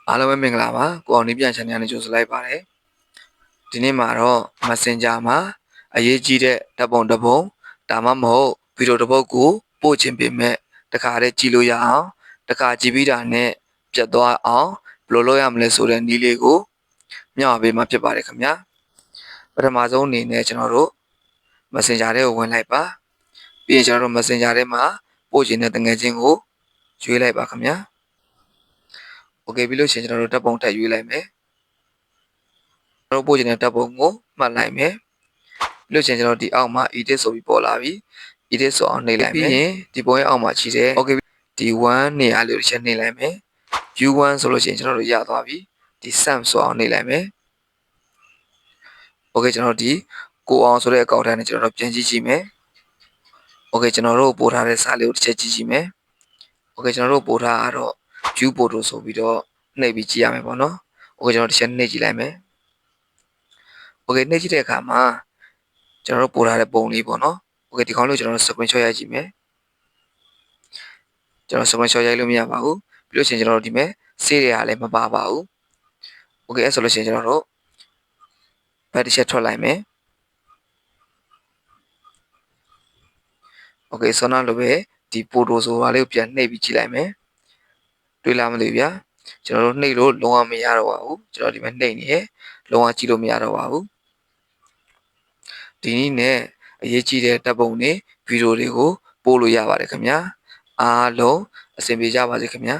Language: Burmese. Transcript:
အားလုံးပဲမင်္ဂလာပါကိုအောင်နေပြန် channel နဲ့ကြိုဆိုလိုက်ပါတယ်ဒီနေ့မှာတော့ Messenger မှာအရေးကြီးတဲ့ဓာတ်ပုံတစ်ပုံဒါမှမဟုတ်ဗီဒီယိုတစ်ပုဒ်ကိုပို့ချင်ပေမဲ့တခါတည်းကြည့်လို့ရအောင်တခါကြည့်ပြီးတာနဲ့ပြတ်သွားအောင်ဘယ်လိုလုပ်ရမလဲဆိုတဲ့နည်းလေးကိုမျှဝေပေးမှာဖြစ်ပါတယ်ခင်ဗျာပထမဆုံးအနေနဲ့ကျွန်တော်တို့ Messenger ထဲကိုဝင်လိုက်ပါပြီးရင်ကျွန်တော်တို့ Messenger ထဲမှာပို့ချင်တဲ့တငယ်ချင်းကိုရွေးလိုက်ပါခင်ဗျာโอเคပြီးလို့ရှိရင်ကျွန်တော်တို့ဓာတ်ပုံထပ်ရွေးလိုက်မယ်ကျွန်တော်ပို့ချင်တဲ့ဓာတ်ပုံကိုမှတ်လိုက်မယ်ပြီးလို့ရှိရင်ကျွန်တော်ဒီအောက်မှာ edit ဆိုပြီးပေါ်လာပြီ edit ဆိုအောင်နှိပ်လိုက်မယ်ပြီးရင်ဒီပုံရဲ့အောက်မှာရှိတယ်โอเคဒီ1နေရာလေးကိုတစ်ချက်နှိပ်လိုက်မယ် view 1ဆိုလို့ရှိရင်ကျွန်တော်တို့ရသွားပြီဒီ sum ဆိုအောင်နှိပ်လိုက်မယ်โอเคကျွန်တော်ဒီကိုအောင်ဆိုတဲ့အကောင့်ထဲနဲ့ကျွန်တော်တို့ပြန်ကြည့်ကြည့်မယ်โอเคကျွန်တော်တို့ပို့ထားတဲ့စာလေးကိုတစ်ချက်ကြည့်ကြည့်မယ်โอเคကျွန်တော်တို့ပို့ထားတာတော့ view photo ဆိုပြီးတော့နှိပ်ပြီးကြည့်ရမယ်ပေါ့နော်โอเคကျွန်တော်တစ်ချက်နှိပ်ကြည့်လိုက်မယ်โอเคနှိပ်ကြည့်တဲ့အခါမှာကျွန်တော်တို့ပို့ထားတဲ့ပုံလေးပေါ့နော်โอเคဒီခေါင်းလေးကျွန်တော်တို့ screenshot ရိုက်ကြည့်မယ်ကျွန်တော် screenshot ရိုက်လို့မရပါဘူးပြီးလို့ရှိရင်ကျွန်တော်တို့ဒီမဲ့ save ရလည်းမပါပါဘူးโอเคအဲ့ဆိုလို့ရှိရင်ကျွန်တော်တို့ဘက်တစ်ချက်ထွက်လိုက်မယ်โอเคဆောနာလိုပဲဒီ photo ဆိုတာလေးကိုပြန်နှိပ်ပြီးကြည့်လိုက်မယ်တွေ့လားမသိဘူးဗျာကျွန်တော်တို့နှိပ်လို့လုံးဝမရတော့ပါဘူးကျွန်တော်ဒီမှာနှိပ်နေရလုံးဝကြည့်လို့မရတော့ပါဘူးဒီနည်းနဲ့အရေးကြီးတဲ့ဓာတ်ပုံတွေဗီဒီယိုတွေကိုပို့လို့ရပါတယ်ခင်ဗျာအားလုံးအဆင်ပြေကြပါစေခင်ဗျာ